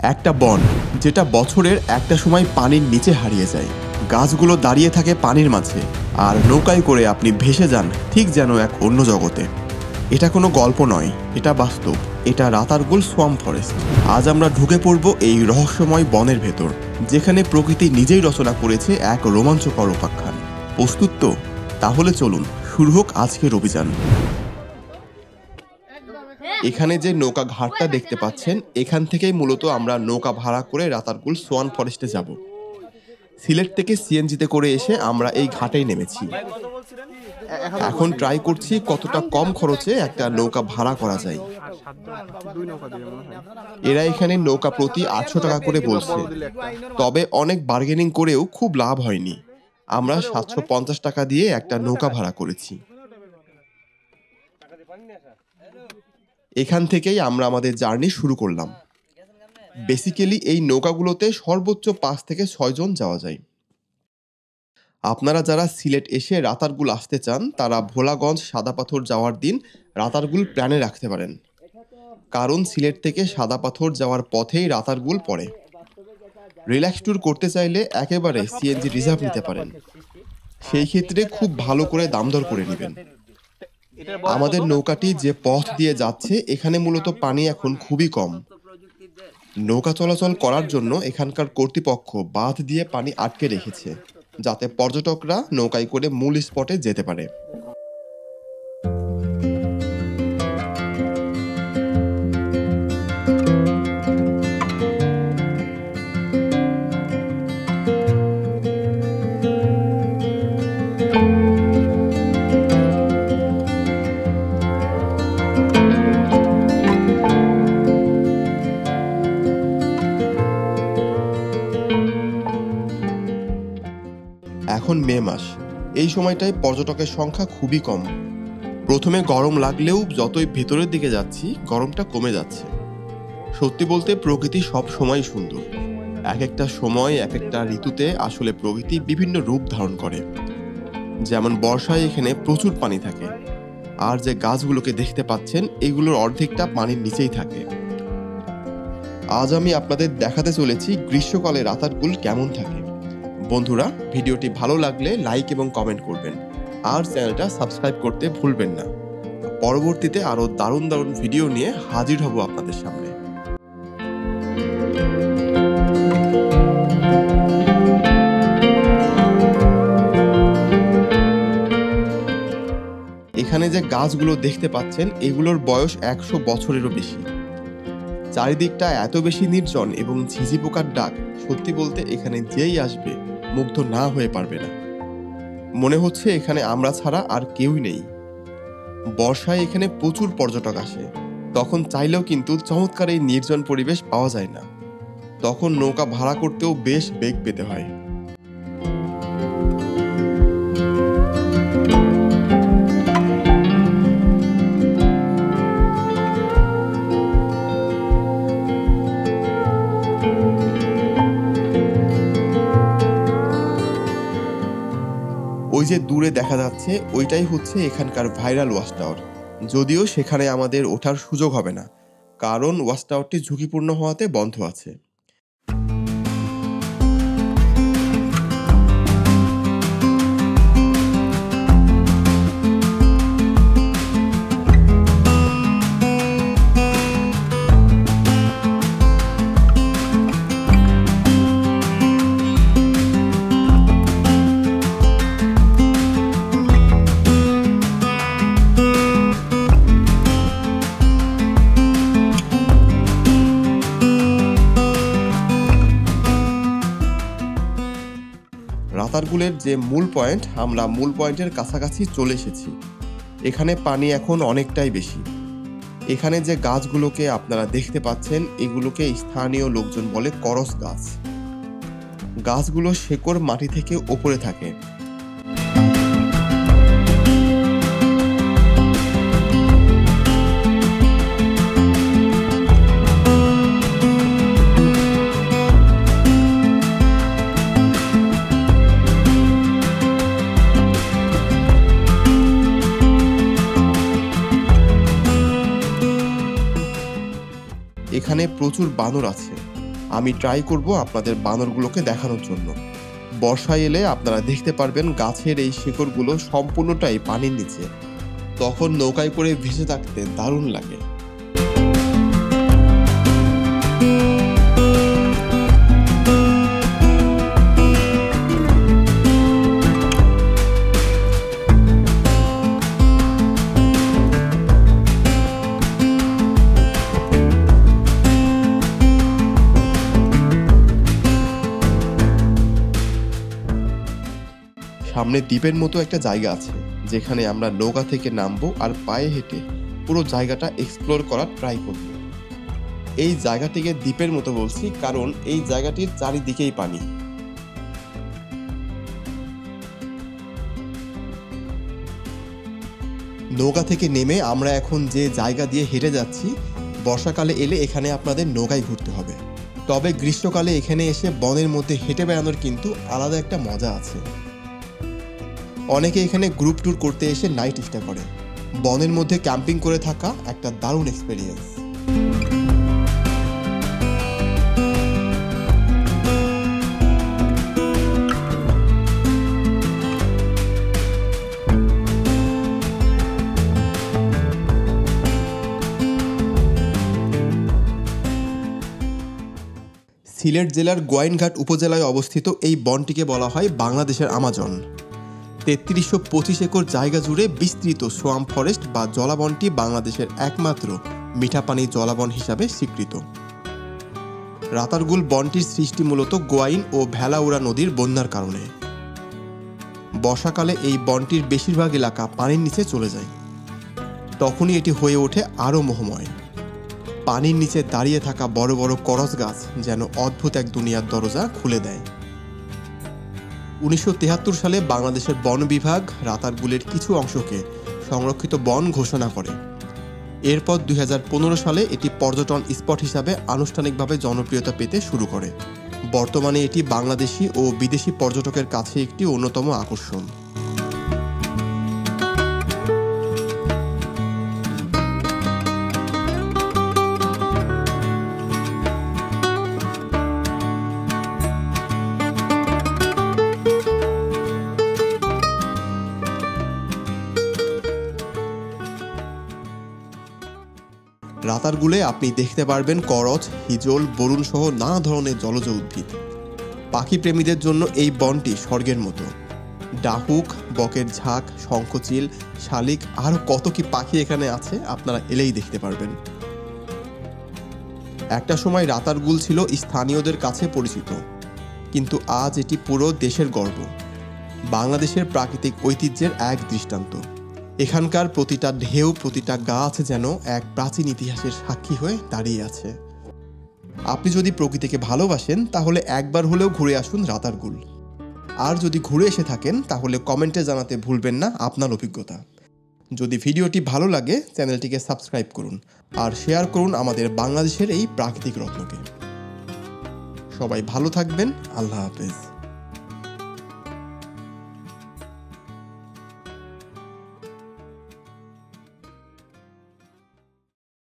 একটা বন যেটা বছরের একটা সময় পানির নিচে হারিয়ে যায়। গাছগুলো দাঁড়িয়ে থাকে পানির মাঝে, আর নৌকায় করে আপনি ভেসে যান ঠিক যেন এক অন্য জগতে। এটা কোনো গল্প নয়, এটা বাস্তব। এটা রাতারগুল সোয়াম্প ফরেস্ট। আজ আমরা ঢুকে পড়ব এই রহস্যময় বনের ভেতর, যেখানে প্রকৃতি নিজেই রচনা করেছে এক রোমাঞ্চকর উপাখ্যান। প্রস্তুত তো? তাহলে চলুন শুরু হোক আজকের অভিযান। এখানে যে নৌকা ঘাটটা দেখতে পাচ্ছেন, এখান থেকেই মূলত আমরা নৌকা ভাড়া করে রাতারগুল সোয়াম্প ফরেস্টে যাব। সিলেট থেকে সিএনজিতে করে এসে আমরা এই ঘাটেই নেমেছি। এখন ট্রাই করছি কতটা কম খরচে একটা নৌকা ভাড়া করা যায়। এরা এখানে নৌকা প্রতি 800 টাকা করে বলছে, তবে অনেক বার্গেনিং করেও খুব লাভ হয়নি। আমরা 750 টাকা দিয়ে একটা নৌকা ভাড়া করেছি। এখান থেকেই আমরা আমাদের জার্নি শুরু করলাম। বেসিক্যালি এই নৌকাগুলোতে সর্বোচ্চ 5 থেকে 6 জন যাওয়া যায়। আপনারা যারা সিলেট এসে রাতারগুল আসতে চান, তারা ভোলাগঞ্জ সাদা পাথর যাওয়ার দিন রাতারগুল প্ল্যানে রাখতে পারেন, কারণ সিলেট থেকে সাদা পাথর যাওয়ার পথেই রাতারগুল পড়ে। রিল্যাক্স ট্যুর করতে চাইলে একেবারে সিএনজি রিজার্ভ নিতে পারেন। সেই ক্ষেত্রে খুব ভালো করে দামদর করে নেবেন। আমাদের নৌকাটি যে পথ দিয়ে যাচ্ছে, এখানে মূলত পানি এখন খুবই কম। নৌকা চলাচল করার জন্য এখানকার কর্তৃপক্ষ বাঁধ দিয়ে পানি আটকে রেখেছে, যাতে পর্যটকরা নৌকায় করে মূল স্পটে যেতে পারে। এখন মে মাস, এই সময়টায় পর্যটকের সংখ্যা খুবই কম। প্রথমে গরম লাগলেও যতই ভেতরের দিকে যাচ্ছি, গরমটা কমে যাচ্ছে। সত্যি বলতে প্রকৃতি সব সময় সুন্দর। এক একটা সময় এক একটা ঋতুতে আসলে প্রকৃতি বিভিন্ন রূপ ধারণ করে। যেমন বর্ষায় এখানে প্রচুর পানি থাকে, আর যে গাছগুলোকে দেখতে পাচ্ছেন, এগুলোর অর্ধেকটা পানির নিচেই থাকে। আজ আমি আপনাদের দেখাতে চলেছি গ্রীষ্মকালে রাতারগুল কেমন থাকে। বন্ধুরা, ভিডিওটি ভালো লাগলে লাইক এবং কমেন্ট করবেন, আর চ্যানেলটা সাবস্ক্রাইব করতে ভুলবেন না। পরবর্তীতে আরো দারুণ দারুণ ভিডিও নিয়ে হাজির হব আপনাদের সামনে। এখানে যে গাছগুলো দেখতে পাচ্ছেন, এগুলোর বয়স 100 বছরেরও বেশি। চারিদিকটা এত বেশি নির্জন এবং ঝিঝি পোকার ডাক, সত্যি বলতে এখানে যেই আসবে মুগ্ধ না হয়ে পারবে না। মনে হচ্ছে এখানে আমরা ছাড়া আর কেউই নেই। বর্ষায় এখানে প্রচুর পর্যটক আসে, তখন চাইলেও কিন্তু চমৎকার এই নির্জন পরিবেশ পাওয়া যায় না। তখন নৌকা ভাড়া করতেও বেশ বেগ পেতে হয়। ওই যে দূরে দেখা যাচ্ছে, ওইটাই হচ্ছে এখানকার ভাইরাল ওয়াচ টাওয়ার। যদিও সেখানে আমাদের ওঠার সুযোগ হবে না, কারণ ওয়াচ টাওয়ারটি ঝুঁকিপূর্ণ হওয়াতে বন্ধ আছে। রাতারগুলের যে মূল পয়েন্ট, আমরা মূল পয়েন্টের কাছাকাছি চলে এসেছি। এখানে পানি এখন অনেকটাই বেশি। এখানে যে গাছগুলোকে আপনারা দেখতে পাচ্ছেন, এগুলোকে স্থানীয় লোকজন বলে করস গাছ। গাছগুলো শেকড় মাটি থেকে ওপরে থাকে। এখানে প্রচুর বানর আছে। আমি ট্রাই করব আপনাদের বানরগুলোকে দেখানোর জন্য। বর্ষায় এলে আপনারা দেখতে পারবেন গাছের এই শিকড়গুলো সম্পূর্ণটাই পানির নিচে। তখন নৌকায় করে ভেসে থাকতে দারুণ লাগে। সামনে দ্বীপের মতো একটা জায়গা আছে, যেখানে আমরা নৌকা থেকে নামবো আর পায়ে হেঁটে পুরো জায়গাটা এক্সপ্লোর করার ট্রাই করব। এই জায়গাটিকে দ্বীপের মতো বলছি কারণ এই জায়গাটির চারিদিকেই পানি। নৌকা থেকে নেমে আমরা এখন যে জায়গা দিয়ে হেঁটে যাচ্ছি, বর্ষাকালে এলে এখানে আপনাদের নৌকায় ঘুরতে হবে। তবে গ্রীষ্মকালে এখানে এসে বনের মধ্যে হেঁটে বেড়ানোর কিন্তু আলাদা একটা মজা আছে। অনেকে এখানে গ্রুপ ট্যুর করতে এসে নাইট স্টে করে। বনের মধ্যে ক্যাম্পিং করে থাকা একটা দারুণ এক্সপেরিয়েন্স। সিলেট জেলার গোয়াইনঘাট উপজেলায় অবস্থিত এই বনটিকে বলা হয় বাংলাদেশের আমাজন। ৩৩২৫ একর জায়গা জুড়ে বিস্তৃত সোয়াম্প ফরেস্ট বা জলাবনটি বাংলাদেশের একমাত্র মিঠাপানি জলাবন হিসাবে স্বীকৃত। রাতারগুল বনটির সৃষ্টি মূলত গোয়াইন ও ভেলাউড়া নদীর বন্যার কারণে। বর্ষাকালে এই বনটির বেশিরভাগ এলাকা পানির নিচে চলে যায়। তখনই এটি হয়ে ওঠে আরও মোহময়। পানির নিচে দাঁড়িয়ে থাকা বড় বড় করস গাছ যেন অদ্ভুত এক দুনিয়ার দরজা খুলে দেয়। ১৯৭৩ সালে বাংলাদেশের বন বিভাগ রাতারগুলের কিছু অংশকে সংরক্ষিত বন ঘোষণা করে। এরপর ২০১৫ সালে এটি পর্যটন স্পট হিসাবে আনুষ্ঠানিকভাবে জনপ্রিয়তা পেতে শুরু করে। বর্তমানে এটি বাংলাদেশি ও বিদেশি পর্যটকের কাছে একটি অন্যতম আকর্ষণ। রাতারগুলে আপনি দেখতে পারবেন করচ, হিজল, বরুণ সহ নানা ধরনের জলজ উদ্ভিদ। পাখি প্রেমীদের জন্য এই বনটি স্বর্গের মতো। ডাহুক, বকের ঝাঁক, শঙ্খচিল, শালিক আরও কত কি পাখি এখানে আছে আপনারা এলেই দেখতে পারবেন। একটা সময় রাতারগুল ছিল স্থানীয়দের কাছে পরিচিত, কিন্তু আজ এটি পুরো দেশের গর্ব, বাংলাদেশের প্রাকৃতিক ঐতিহ্যের এক দৃষ্টান্ত। এখানকার প্রতিটা ঢেউ, প্রতিটা গাছ যেন এক প্রাচীন ইতিহাসের সাক্ষী হয়ে দাঁড়িয়ে আছে। আপনি যদি প্রকৃতিকে ভালোবাসেন তাহলে একবার হলেও ঘুরে আসুন রাতারগুল। আর যদি ঘুরে এসে থাকেন তাহলে কমেন্টে জানাতে ভুলবেন না আপনার অভিজ্ঞতা। যদি ভিডিওটি ভালো লাগে চ্যানেলটিকে সাবস্ক্রাইব করুন আর শেয়ার করুন আমাদের বাংলাদেশের এই প্রাকৃতিক রত্নকে। সবাই ভালো থাকবেন। আল্লাহ হাফেজ।